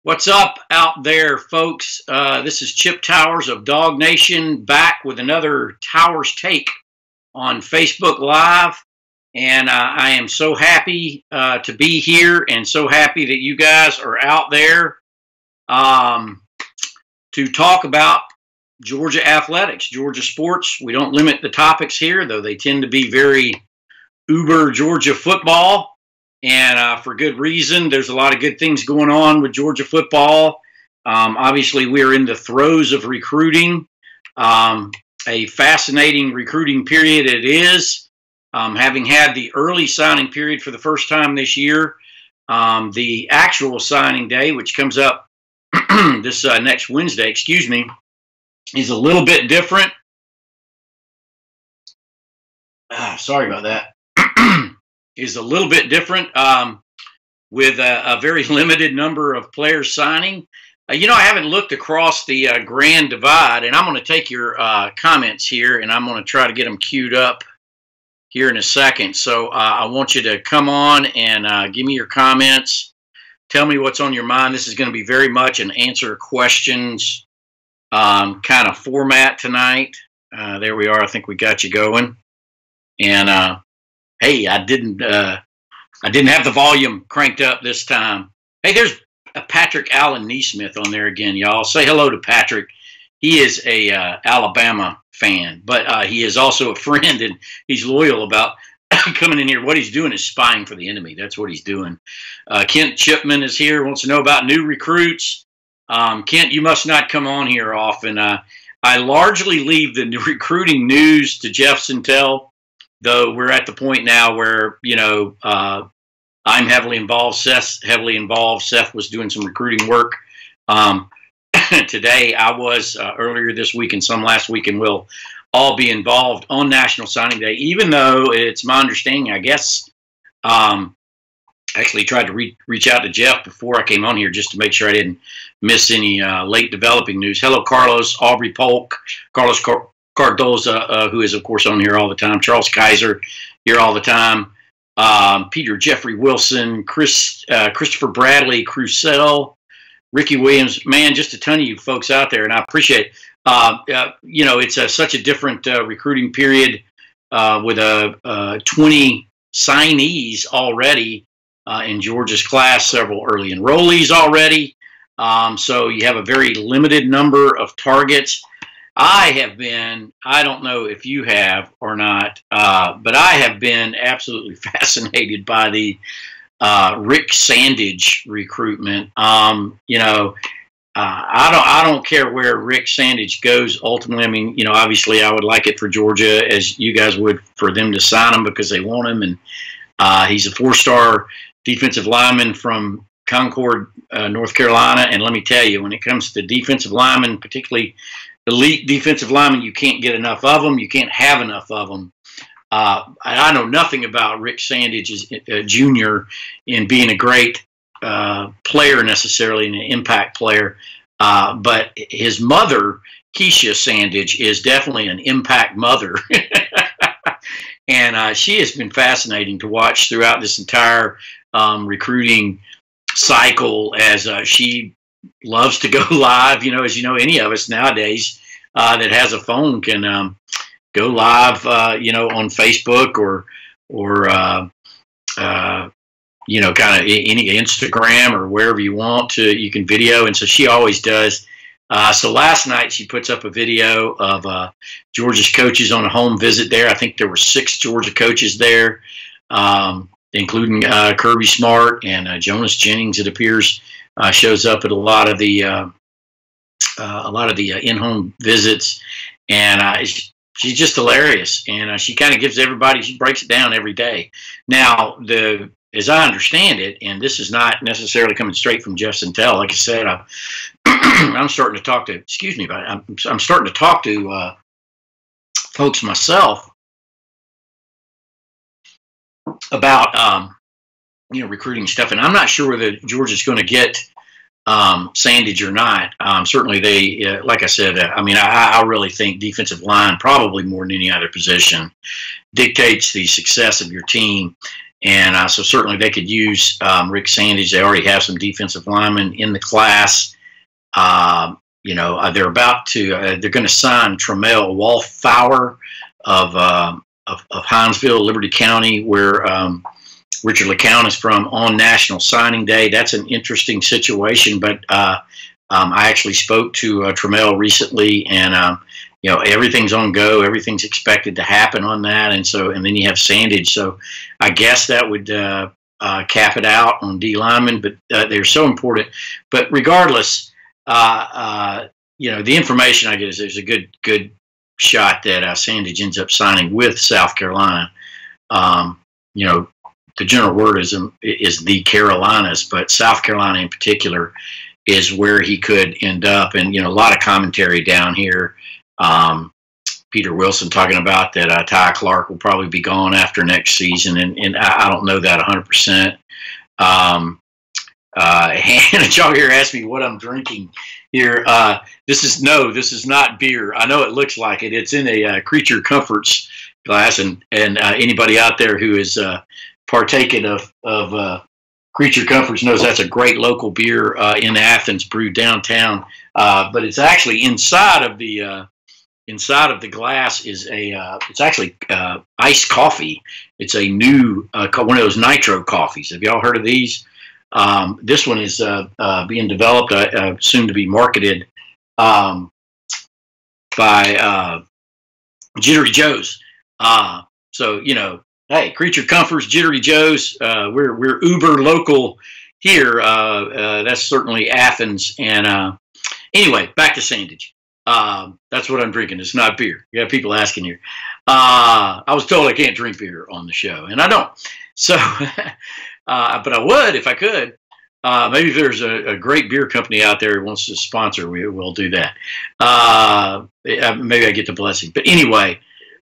What's up out there, folks? This is Chip Towers of Dog Nation back with another Towers Take on Facebook Live. And I am so happy to be here and so happy that you guys are out there to talk about Georgia athletics, Georgia sports. We don't limit the topics here, though they tend to be very uber Georgia football. And for good reason. There's a lot of good things going on with Georgia football. Obviously, we're in the throes of recruiting. A fascinating recruiting period it is. Having had the early signing period for the first time this year, the actual signing day, which comes up this next Wednesday, is a little bit different. Sorry about that. Is a little bit different with a very limited number of players signing. I haven't looked across the Grand Divide, and I'm going to take your comments here, and I'm going to try to get them queued up here in a second. So I want you to come on and give me your comments. Tell me what's on your mind. This is going to be very much an answer questions kind of format tonight. There we are. I think we got you going. And hey, I didn't have the volume cranked up this time. Hey, there's a Patrick Allen Neesmith on there again, y'all. Say hello to Patrick. He is a Alabama fan, but he is also a friend, and he's loyal about coming in here. What he's doing is spying for the enemy. That's what he's doing. Kent Chipman is here, wants to know about new recruits. Kent, you must not come on here often. I largely leave the recruiting news to Jeff Sentell. Though we're at the point now where, I'm heavily involved, Seth's heavily involved. Seth was doing some recruiting work. Today I was earlier this week and some last week, and we'll all be involved on National Signing Day, even though it's my understanding, I guess, actually tried to reach out to Jeff before I came on here just to make sure I didn't miss any late developing news. Hello, Carlos, Aubrey Polk, Carlos Cardoza, who is, of course, on here all the time. Charles Kaiser, here all the time. Peter Jeffrey Wilson, Christopher Bradley, Crucell, Ricky Williams. Man, just a ton of you folks out there, and I appreciate it. It's such a different recruiting period with 20 signees already in Georgia's class, several early enrollees already. So you have a very limited number of targets. I don't know if you have or not, but I have been absolutely fascinated by the Rick Sandage recruitment. I don't care where Rick Sandage goes ultimately. I mean, obviously I would like it for Georgia, as you guys would, for them to sign him because they want him. And he's a 4-star defensive lineman from Concord, North Carolina. And let me tell you, when it comes to defensive linemen, particularly elite defensive linemen, you can't get enough of them. You can't have enough of them. I know nothing about Rick Sandage Jr. in being a great player necessarily, an impact player. But his mother, Keisha Sandage, is definitely an impact mother. And she has been fascinating to watch throughout this entire recruiting cycle, as she loves to go live. As any of us nowadays that has a phone can go live, on Facebook or kind of any Instagram or wherever you want to. You can video, and so she always does. So last night she puts up a video of Georgia's coaches on a home visit there. I think there were 6 Georgia coaches there, including Kirby Smart and Jonas Jennings. It appears shows up at a lot of the in-home visits, and she's just hilarious. And she kind of gives everybody, she breaks it down every day. Now, as I understand it, and this is not necessarily coming straight from Jeff Sentell, like I said, I'm starting to talk to, I'm starting to talk to folks myself about recruiting stuff, and I'm not sure whether Georgia's going to get Sandage or not. Certainly they, like I said, I really think defensive line, probably more than any other position, dictates the success of your team. And so certainly they could use Rick Sandage. They already have some defensive linemen in the class. They're about to. They're going to sign Trammell Wallflower of Hinesville, Liberty County, where Richard LeCounte is from, on National Signing Day. That's an interesting situation. But I actually spoke to Trammell recently, and everything's on go. Everything's expected to happen on that, and then you have Sandage. So I guess that would cap it out on D linemen, but they're so important. But regardless, the information I get is there's a good shot that Sandage ends up signing with South Carolina. The general word is the Carolinas, but South Carolina in particular is where he could end up. And a lot of commentary down here. Peter Wilson talking about that Ty Clark will probably be gone after next season, and I don't know that 100%. Hannah Jaw here asked me what I'm drinking here. This is not beer. I know it looks like it. It's in a Creature Comforts glass, and anybody out there who is partaken of Creature Comforts knows that's a great local beer in Athens, brewed downtown. But it's actually inside of the glass is it's actually iced coffee. It's a new one of those nitro coffees. Have y'all heard of these? This one is being developed, soon to be marketed by Jittery Joe's. Hey, Creature Comforts, Jittery Joe's. We're uber local here. That's certainly Athens. And anyway, back to Sandage. That's what I'm drinking. It's not beer. You have people asking here. I was told I can't drink beer on the show, and I don't. So, but I would if I could. Maybe if there's a great beer company out there who wants to sponsor, we'll do that. Maybe I get the blessing. But anyway,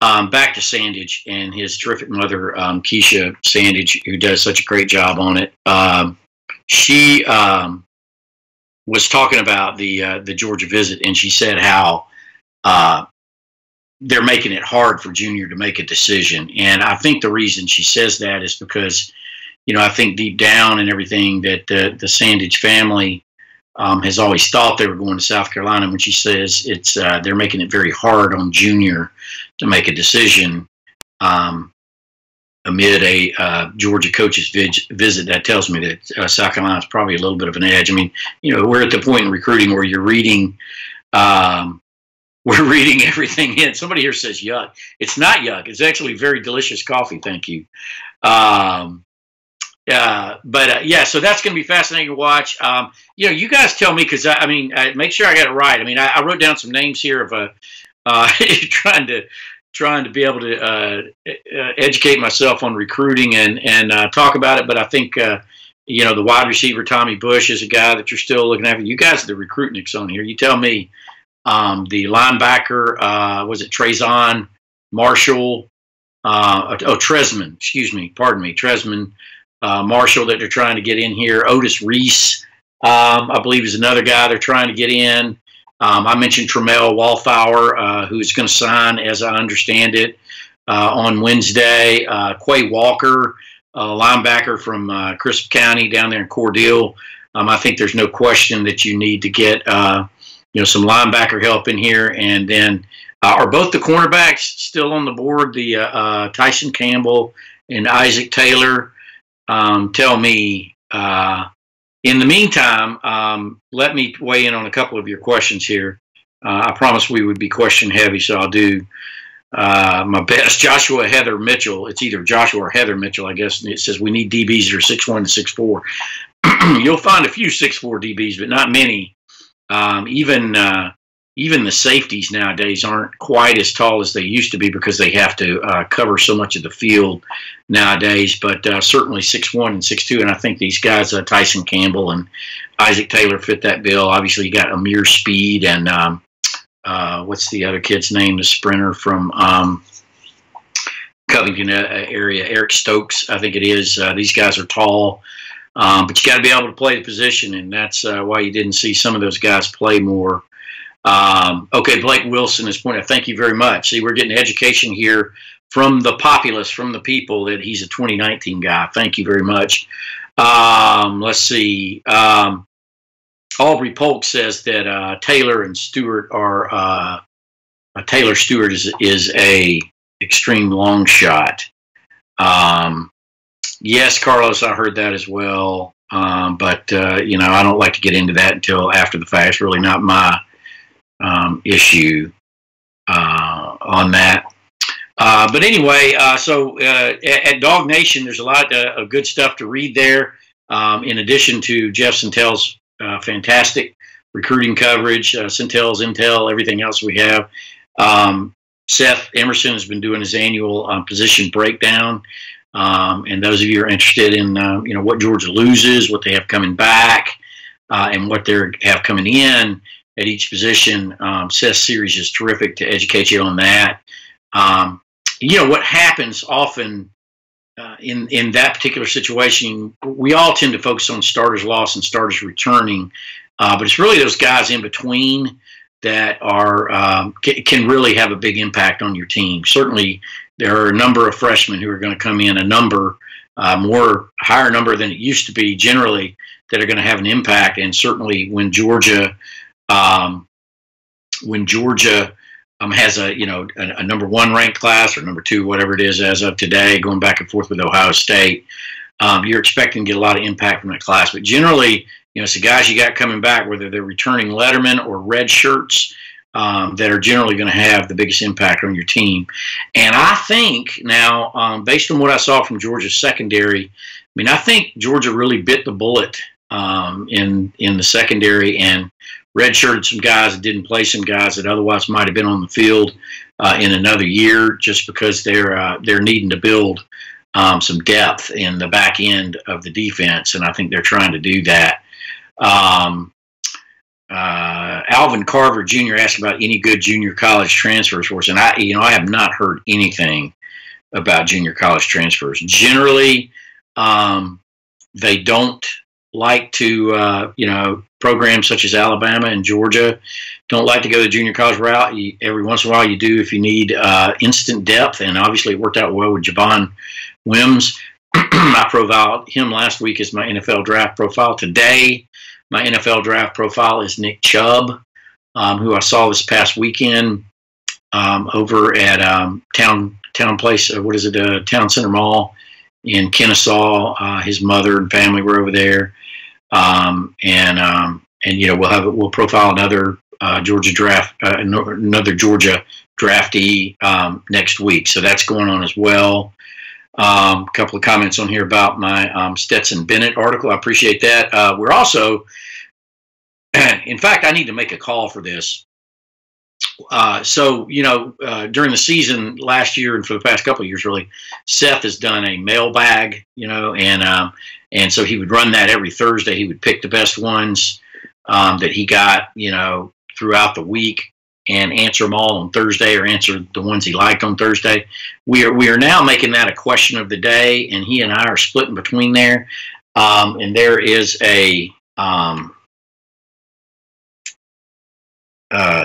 back to Sandage and his terrific mother, Keisha Sandage, who does such a great job on it. She was talking about the Georgia visit, and she said how they're making it hard for Junior to make a decision. And I think the reason she says that is because, I think deep down and everything that the Sandage family has always thought they were going to South Carolina. When she says they're making it very hard on Junior to make a decision amid a Georgia coach's visit, that tells me that South Carolina is probably a little bit of an edge. I mean, we're at the point in recruiting where you're reading, we're reading everything in. Somebody here says yuck. It's not yuck. It's actually very delicious coffee. Thank you. So that's going to be fascinating to watch. You guys tell me, because I make sure I got it right. I wrote down some names here of trying to be able to educate myself on recruiting and talk about it. But I think, the wide receiver, Tommy Bush, is a guy that you're still looking at. You guys are the recruitniks on here. You tell me. The linebacker, was it Trezon Marshall? Tresman, excuse me. Pardon me. Tresman Marshall that they're trying to get in here. Otis Reese, I believe, is another guy they're trying to get in. I mentioned Trammell Wallflower, who's going to sign, as I understand it, on Wednesday. Quay Walker, linebacker from Crisp County down there in Cordele. I think there's no question that you need to get some linebacker help in here. And then are both the cornerbacks still on the board? The Tyson Campbell and Isaac Taylor. Tell me. In the meantime, let me weigh in on a couple of your questions here. I promised we would be question heavy, so I'll do my best. Joshua Heather Mitchell. It's either Joshua or Heather Mitchell, I guess. And it says we need DBs that are 6'1" to 6'4". You'll find a few 6'4" DBs, but not many. Even the safeties nowadays aren't quite as tall as they used to be because they have to cover so much of the field nowadays. But certainly 6'1" and 6'2", and I think these guys, Tyson Campbell and Isaac Taylor, fit that bill. Obviously, you got Amir Speed and what's the other kid's name? The sprinter from Covington area, Eric Stokes, I think it is. These guys are tall. But you got to be able to play the position, and that's why you didn't see some of those guys play more. Okay, Blake Wilson is pointing out. Thank you very much. See, we're getting education here from the populace, from the people, that he's a 2019 guy. Thank you very much. Let's see. Aubrey Polk says that Taylor and Stewart are Taylor Stewart is a extreme long shot. Yes, Carlos, I heard that as well. But you know, I don't like to get into that until after the fact. It's really not my issue on that. But anyway, so at Dog Nation, there's a lot of good stuff to read there. In addition to Jeff Centel's fantastic recruiting coverage, Centel's intel, everything else we have. Seth Emerson has been doing his annual position breakdown. And those of you who are interested in you know, what Georgia loses, what they have coming back, and what they have coming in at each position, Seth's series is terrific to educate you on that. You know, what happens often in that particular situation, we all tend to focus on starters lost and starters returning, but it's really those guys in between that are can really have a big impact on your team. Certainly, there are a number of freshmen who are going to come in, higher number than it used to be generally, that are going to have an impact. And certainly when Georgia has a, you know, a number 1 ranked class or number 2, whatever it is as of today, going back and forth with Ohio State, you're expecting to get a lot of impact from that class. But generally, you know, it's the guys you got coming back, whether they're returning lettermen or red shirts, that are generally going to have the biggest impact on your team. And I think now, based on what I saw from Georgia's secondary, I mean, I think Georgia really bit the bullet in the secondary and redshirted some guys and didn't play some guys that otherwise might have been on the field in another year, just because they're needing to build some depth in the back end of the defense, and I think they're trying to do that. Alvin Carver Jr. asked about any good junior college transfers for us, and I have not heard anything about junior college transfers. Generally, they don't like to, you know, programs such as Alabama and Georgia don't like to go the junior college route. Every once in a while you do if you need instant depth, and obviously it worked out well with Javon Wims. I profiled him last week as my NFL draft profile. Today, my NFL draft profile is Nick Chubb, who I saw this past weekend over at Town Center Mall in Kennesaw. His mother and family were over there, and you know, we'll profile another Georgia draftee next week. So that's going on as well. A couple of comments on here about my Stetson Bennett article. I appreciate that. We're also, in fact, I need to make a call for this. So, you know, during the season last year and for the past couple of years, really, Seth has done a mailbag, you know, and so he would run that every Thursday. He would pick the best ones that he got, you know, throughout the week, and answer them all on Thursday, or answer the ones he liked on Thursday. We are now making that a question of the day, and he and I are splitting between there. And there is a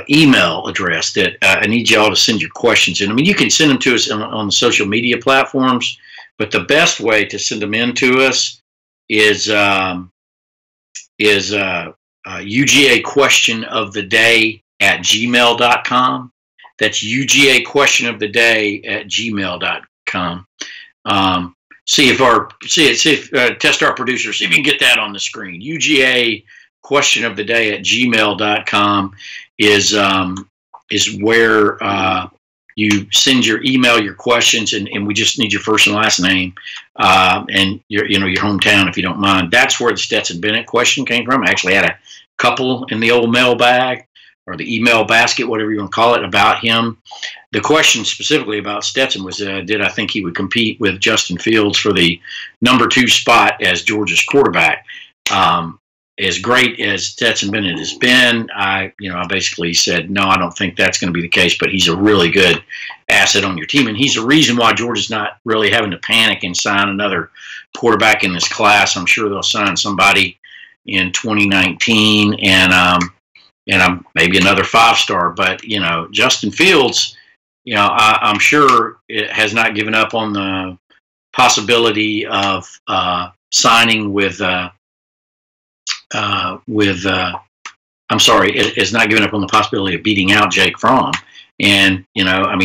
email address that I need y'all to send your questions in. I mean, you can send them to us on the social media platforms, but the best way to send them in to us is UGA question of the day at gmail.com. That's UGA question of the day at gmail.com. Test our producer, see if you can get that on the screen. UGA question of the day at gmail.com is where you send your email, your questions, and we just need your first and last name and your hometown, if you don't mind. That's where the Stetson Bennett question came from. I actually had a couple in the old mailbag, or the email basket, whatever you want to call it, about him. The question specifically about Stetson was, did I think he would compete with Justin Fields for the number 2 spot as Georgia's quarterback? As great as Stetson Bennett has been, I basically said, no, I don't think that's going to be the case, but he's a really good asset on your team. And he's the reason why Georgia's not really having to panic and sign another quarterback in this class. I'm sure they'll sign somebody in 2019 and maybe another 5-star. But, you know, Justin Fields I'm sure it has not given up on the possibility of signing with. I'm sorry, it has not given up on the possibility of beating out Jake Fromm. And how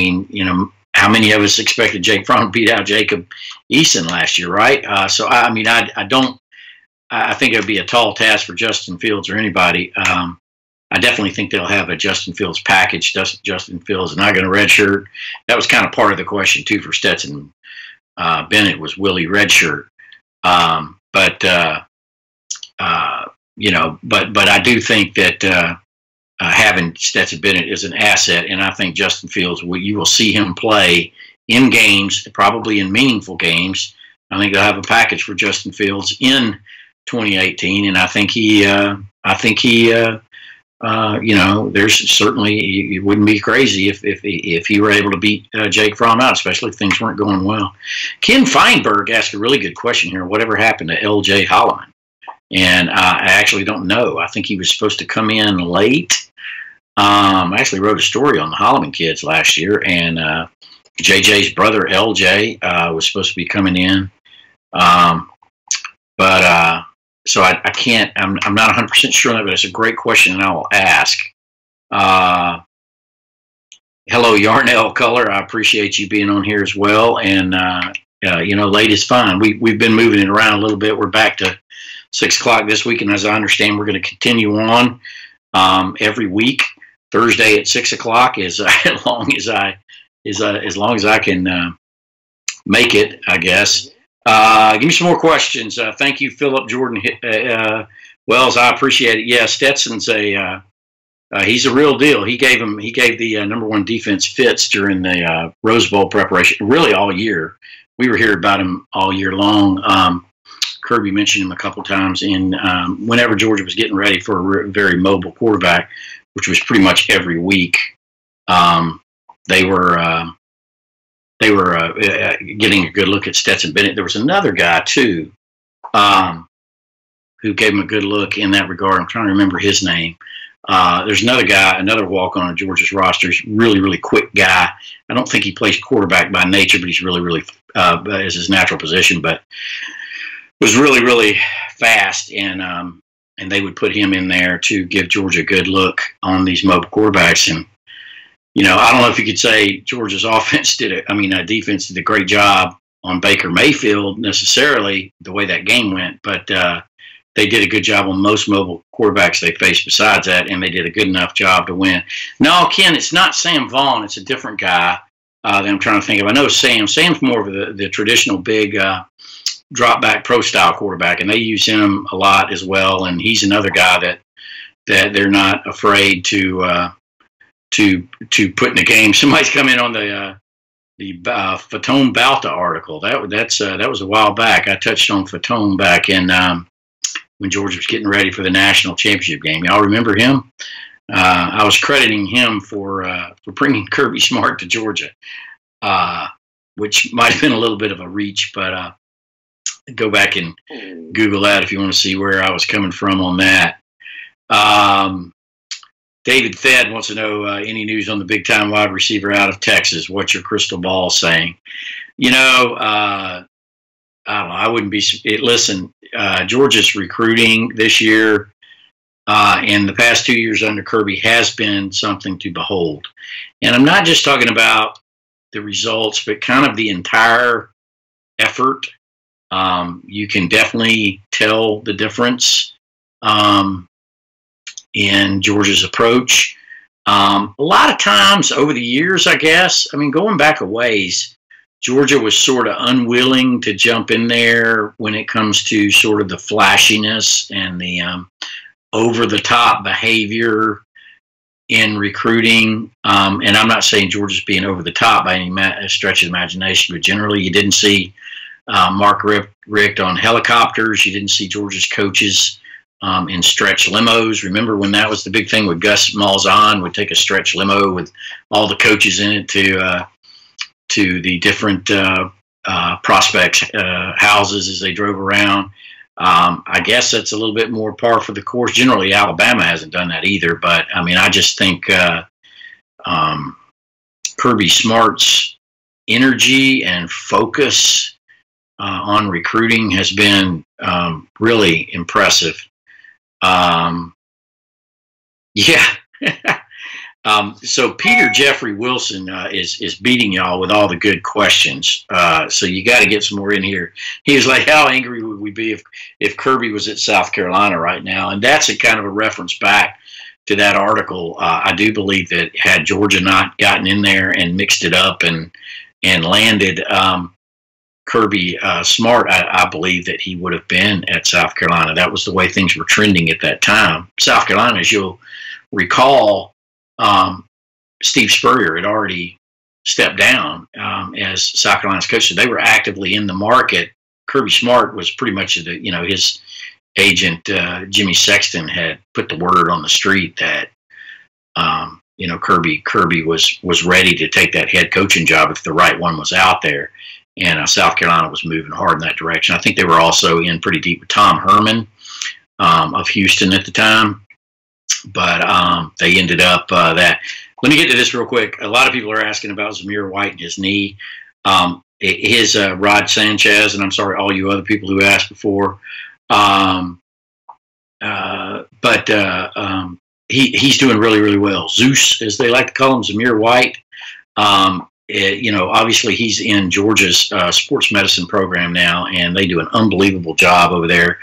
many of us expected Jake Fromm to beat out Jacob Eason last year, right? So I think it would be a tall task for Justin Fields or anybody. I definitely think they'll have a Justin Fields package. Justin Fields is not going to redshirt. That was kind of part of the question too for Stetson Bennett, was will he redshirt? But I do think that having Stetson Bennett is an asset, and I think Justin Fields, you will see him play in games, probably in meaningful games. I think they'll have a package for Justin Fields in 2018, and I think there's certainly, it wouldn't be crazy if he were able to beat Jake Fromm out, especially if things weren't going well. Ken Feinberg asked a really good question here. Whatever happened to L.J. Holloman? And I actually don't know. I think he was supposed to come in late. I actually wrote a story on the Holloman kids last year, and JJ's brother LJ was supposed to be coming in. So I can't, I'm not 100% sure on that, but it's a great question, and I will ask. Hello, Yarnell Color. I appreciate you being on here as well. And, late is fine. We've been moving it around a little bit. We're back to 6 o'clock this week, and as I understand, we're going to continue on every week, Thursday at 6 o'clock, as long as I can make it, I guess. Give me some more questions. Thank you, Philip Jordan Wells. I appreciate it. Yeah, Stetson's he's a real deal. He gave the number one defense fits during the Rose Bowl preparation, really all year. We were hearing about him all year long. Kirby mentioned him a couple times in whenever Georgia was getting ready for a very mobile quarterback, which was pretty much every week. They were getting a good look at Stetson Bennett. There was another guy too who gave him a good look in that regard. I'm trying to remember his name. There's another guy, another walk-on on Georgia's roster. He's really, really quick guy. I don't think he plays quarterback by nature, but he's really, really is his natural position. But was really, really fast, and they would put him in there to give Georgia a good look on these mobile quarterbacks. And I don't know if you could say Georgia's defense did a great job on Baker Mayfield necessarily the way that game went, but they did a good job on most mobile quarterbacks they faced besides that, and they did a good enough job to win. No, Ken, it's not Sam Vaughn. It's a different guy that I'm trying to think of. I know Sam. Sam's more of the traditional big drop back pro style quarterback, and they use him a lot as well. And he's another guy that they're not afraid to put in the game. Somebody's come in on the Phenom Balta article. That was a while back. I touched on Phenom back in when Georgia was getting ready for the national championship game. Y'all remember him? I was crediting him for bringing Kirby Smart to Georgia, which might have been a little bit of a reach, but go back and Google that if you want to see where I was coming from on that. David Thad wants to know any news on the big-time wide receiver out of Texas. What's your crystal ball saying? I don't know. I wouldn't be. Listen, Georgia's recruiting this year and the past 2 years under Kirby has been something to behold. And I'm not just talking about the results, but kind of the entire effort. You can definitely tell the difference in Georgia's approach. A lot of times over the years, I guess, going back a ways, Georgia was sort of unwilling to jump in there when it comes to sort of the flashiness and the over-the-top behavior in recruiting. And I'm not saying Georgia's being over-the-top by any stretch of the imagination, but generally you didn't see Mark Richt on helicopters. You didn't see Georgia's coaches in stretch limos. Remember when that was the big thing with Gus Malzahn would take a stretch limo with all the coaches in it to the different prospects' houses as they drove around. I guess that's a little bit more par for the course. Generally, Alabama hasn't done that either, but I just think Kirby Smart's energy and focus on recruiting has been really impressive. Yeah. So Peter Jeffrey Wilson is beating y'all with all the good questions. So you got to get some more in here. He was like, how angry would we be if Kirby was at South Carolina right now? And that's a kind of a reference back to that article. I do believe that had Georgia not gotten in there and mixed it up and landed Kirby Smart, I believe that he would have been at South Carolina. That was the way things were trending at that time. South Carolina, as you'll recall, Steve Spurrier had already stepped down as South Carolina's coach. So they were actively in the market. Kirby Smart was pretty much his agent, Jimmy Sexton, had put the word on the street that Kirby was ready to take that head coaching job if the right one was out there. And South Carolina was moving hard in that direction. I think they were also in pretty deep with Tom Herman of Houston at the time. But they ended up that. Let me get to this real quick. A lot of people are asking about Zamir White and his knee. His Rod Sanchez, and I'm sorry, all you other people who asked before. He's doing really, really well. Zeus, as they like to call him, Zamir White. Obviously he's in Georgia's sports medicine program now, and they do an unbelievable job over there.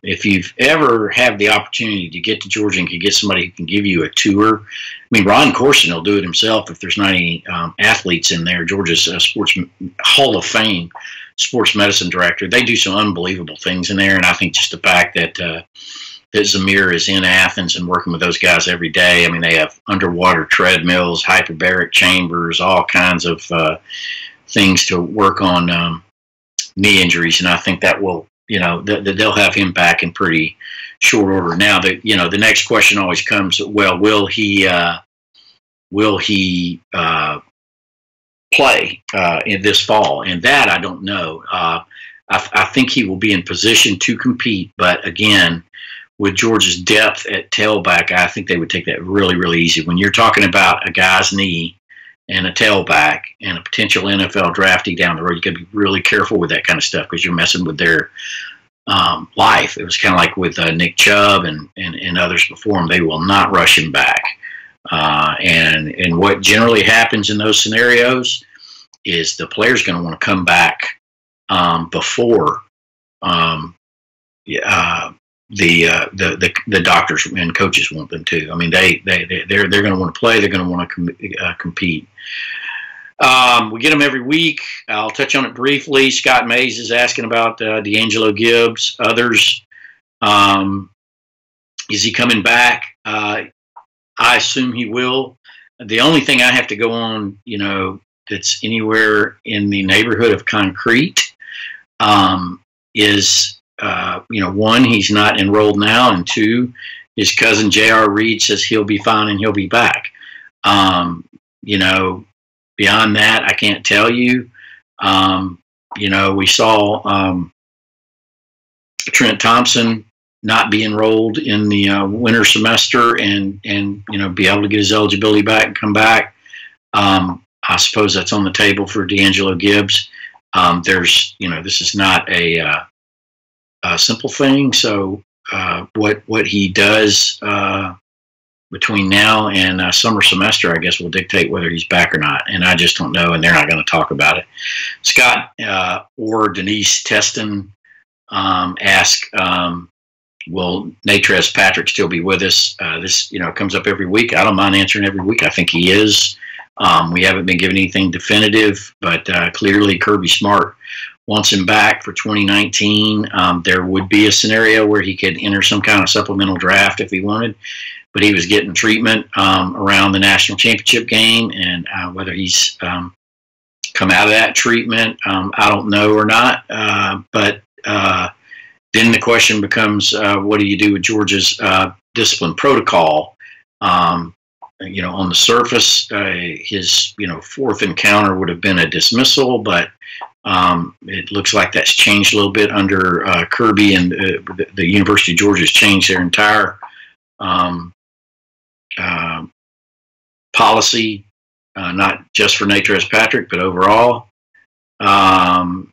If you've ever had the opportunity to get to Georgia and can get somebody who can give you a tour, I mean, Ron Corson will do it himself if there's not any athletes in there. Georgia's Sports Hall of Fame sports medicine director. They do some unbelievable things in there, and I think just the fact that Zamir is in Athens and working with those guys every day. I mean, they have underwater treadmills, hyperbaric chambers, all kinds of things to work on knee injuries, and I think that will, they'll have him back in pretty short order. Now, the next question always comes, well, will he play in this fall? And that I don't know. I think he will be in position to compete, but again, with Georgia's depth at tailback, I think they would take that really, really easy. When you're talking about a guy's knee and a tailback and a potential NFL draftee down the road, you got to be really careful with that kind of stuff because you're messing with their life. It was kind of like with Nick Chubb and others before him. They will not rush him back. And what generally happens in those scenarios is the player's going to want to come back before the doctors and coaches want them to. I mean, they're going to want to play. They're going to want to compete. We get them every week. I'll touch on it briefly. Scott Mays is asking about D'Angelo Gibbs. Others, is he coming back? I assume he will. The only thing I have to go on, that's anywhere in the neighborhood of concrete, is one, he's not enrolled now, and two, his cousin J.R. Reed says he'll be fine and he'll be back. Beyond that, I can't tell you. We saw Trent Thompson not be enrolled in the winter semester and be able to get his eligibility back and come back. I suppose that's on the table for D'Angelo Gibbs. This is not a simple thing. So what he does between now and summer semester, I guess, will dictate whether he's back or not. And I just don't know, and they're not going to talk about it. Scott or Denise Teston ask, will Natrez Patrick still be with us? This comes up every week. I don't mind answering every week. I think he is. We haven't been given anything definitive, but clearly Kirby Smart wants him back for 2019. There would be a scenario where he could enter some kind of supplemental draft if he wanted, but he was getting treatment around the national championship game, and whether he's come out of that treatment, I don't know or not. But then the question becomes, what do you do with Georgia's discipline protocol? On the surface, his fourth encounter would have been a dismissal, but it looks like that's changed a little bit under Kirby, and the University of Georgia has changed their entire policy not just for Natrez Patrick, but overall. And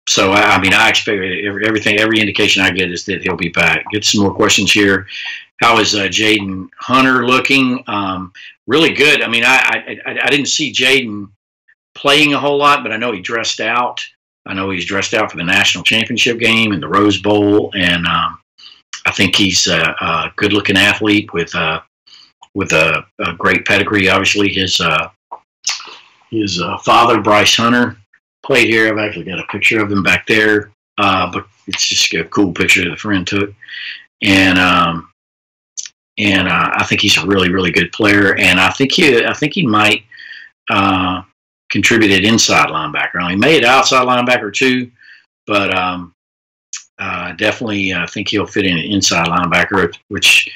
so, I mean, I expect every indication I get is that he'll be back. Get some more questions here. How is Jaden Hunter looking? Really good. I mean, I didn't see Jaden playing a whole lot, but I know he dressed out. I know he's dressed out for the national championship game and the Rose Bowl, and I think he's a good-looking athlete with a great pedigree. Obviously, his father, Bryce Hunter, played here. I've actually got a picture of him back there, but it's just a cool picture that a friend took, and I think he's a really, really good player, and I think he might contribute at inside linebacker. He made outside linebacker too, but definitely I think he'll fit in an inside linebacker, which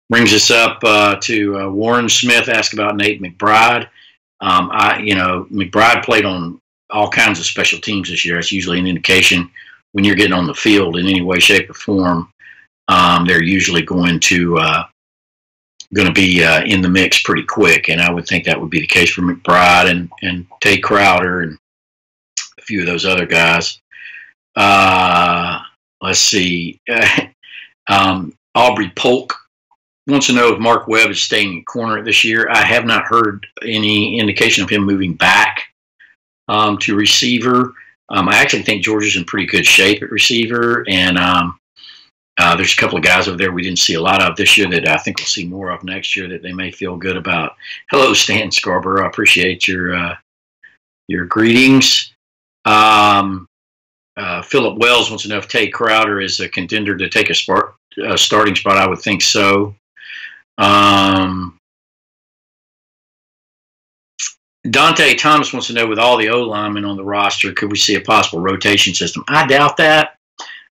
brings us up to Warren Smith asked about Nate McBride. McBride played on all kinds of special teams this year. That's usually an indication when you're getting on the field in any way, shape, or form. They're usually going to be in the mix pretty quick, and I would think that would be the case for McBride and Tay Crowder and a few of those other guys. Let's see. Aubrey Polk wants to know if Mark Webb is staying in corner this year. I have not heard any indication of him moving back to receiver. I actually think Georgia's in pretty good shape at receiver, and there's a couple of guys over there we didn't see a lot of this year that I think we'll see more of next year that they may feel good about. Hello, Stan Scarborough. I appreciate your greetings. Philip Wells wants to know if Tay Crowder is a contender to take a starting spot. I would think so. Dante Thomas wants to know, with all the O-linemen on the roster, could we see a possible rotation system? I doubt that.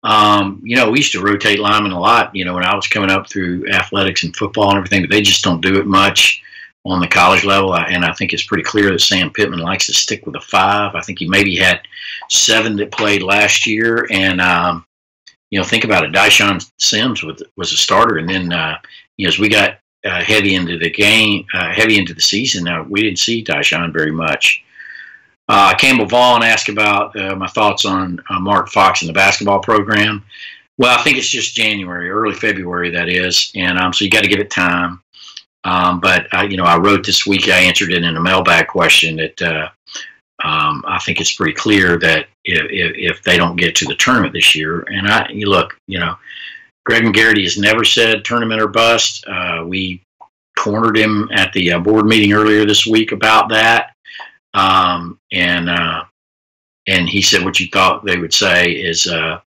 We used to rotate linemen a lot, when I was coming up through athletics and football and everything, but they just don't do it much on the college level. And I think it's pretty clear that Sam Pittman likes to stick with a 5. I think he maybe had 7 that played last year. And, think about it. Dyshawn Sims was a starter. And then, as we got heavy into the season, we didn't see Dyshawn very much. Campbell Vaughn asked about my thoughts on Mark Fox and the basketball program. Well, I think it's just January, early February, that is, and so you got to give it time. But I wrote this week. I answered it in a mailbag question that I think it's pretty clear that if they don't get to the tournament this year, and Greg McGarity has never said tournament or bust. We cornered him at the board meeting earlier this week about that. And he said what you thought they would say is we're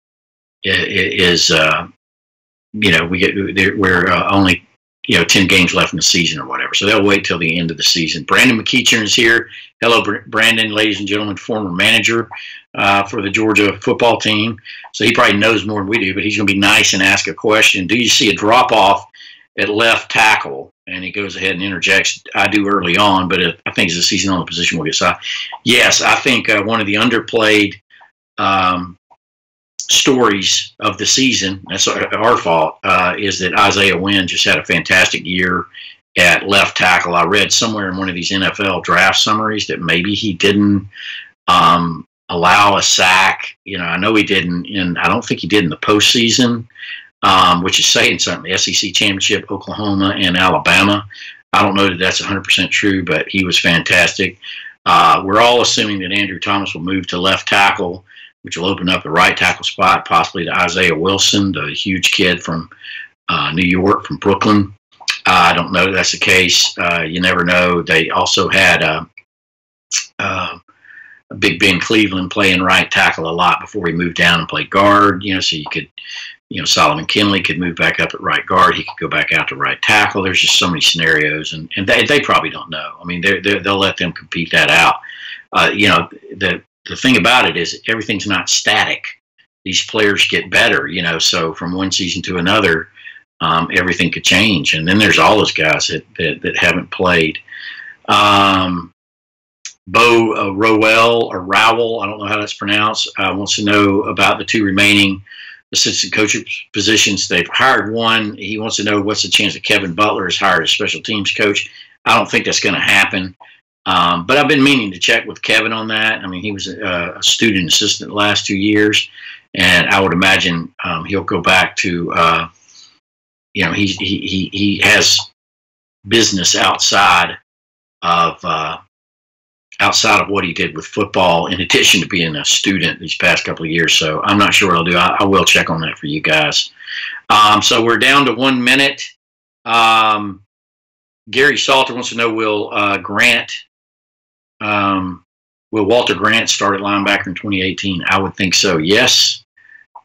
only 10 games left in the season or whatever, so they'll wait till the end of the season. Brandon McEachern is here. Hello, Brandon, ladies and gentlemen, former manager for the Georgia football team, so he probably knows more than we do, but he's going to be nice and ask a question. Do you see a drop off at left tackle? And he goes ahead and interjects, I do early on, but I think as the season on, the position will get signed. Yes, I think one of the underplayed stories of the season, that's our fault, is that Isaiah Wynn just had a fantastic year at left tackle. I read somewhere in one of these NFL draft summaries that maybe he didn't allow a sack. I know he didn't, and I don't think he did in the postseason. Which is saying something. The SEC championship, Oklahoma and Alabama. I don't know that that's 100% true, but he was fantastic. We're all assuming that Andrew Thomas will move to left tackle, which will open up the right tackle spot, possibly to Isaiah Wilson, the huge kid from New York, from Brooklyn. I don't know that that's the case. You never know. They also had Big Ben Cleveland playing right tackle a lot before he moved down and played guard. So you could. Solomon Kinley could move back up at right guard. He could go back out to right tackle. There's just so many scenarios, and they probably don't know. I mean, they'll let them compete that out. The thing about it is everything's not static. These players get better, so from one season to another, everything could change. And then there's all those guys that haven't played. Bo Rowell, I don't know how that's pronounced, wants to know about the 2 remaining assistant coach positions. They've hired one. He wants to know what's the chance that Kevin Butler is hired as special teams coach. I don't think that's going to happen. But I've been meaning to check with Kevin on that. I mean, he was a student assistant the last 2 years, and I would imagine he'll go back to, he has business outside of what he did with football, in addition to being a student these past couple of years. So I'm not sure what I'll do. I will check on that for you guys. So we're down to 1 minute. Gary Salter wants to know, will Walter Grant start at linebacker in 2018? I would think so, yes.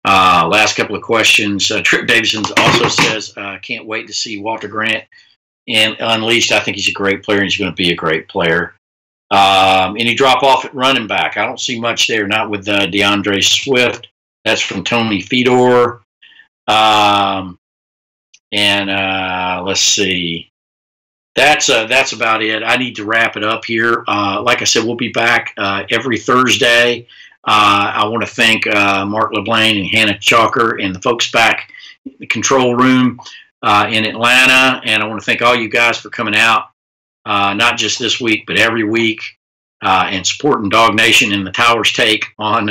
Last couple of questions. Trip Davidson also says, can't wait to see Walter Grant in Unleashed. I think he's a great player, and he's going to be a great player. Any drop off at running back? I don't see much there, not with DeAndre Swift. That's from Tony Fedor. Let's see. That's about it. I need to wrap it up here. Like I said, we'll be back every Thursday. I want to thank Mark LeBlanc and Hannah Chalker and the folks back in the control room in Atlanta. And I want to thank all you guys for coming out, not just this week, but every week, and supporting Dog Nation and the Towers Take on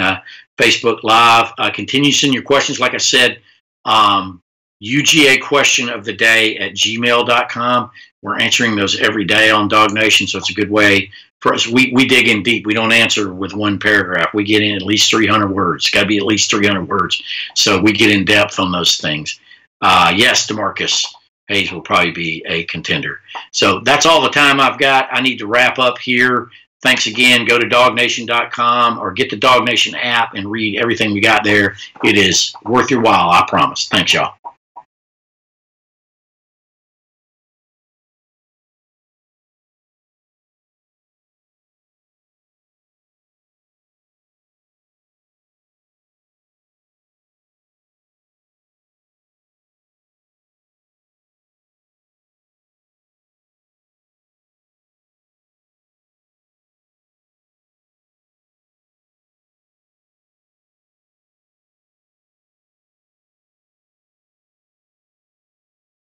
Facebook Live. Continue to send your questions. Like I said, UGA question of the day at gmail.com. We're answering those every day on Dog Nation, so it's a good way for us. We dig in deep. We don't answer with one paragraph. We get in at least 300 words. It's got to be at least 300 words. So we get in depth on those things. Yes, DeMarcus Hayes will probably be a contender. So that's all the time I've got. I need to wrap up here. Thanks again. Go to dognation.com or get the Dog Nation app and read everything we got there. It is worth your while, I promise. Thanks, y'all.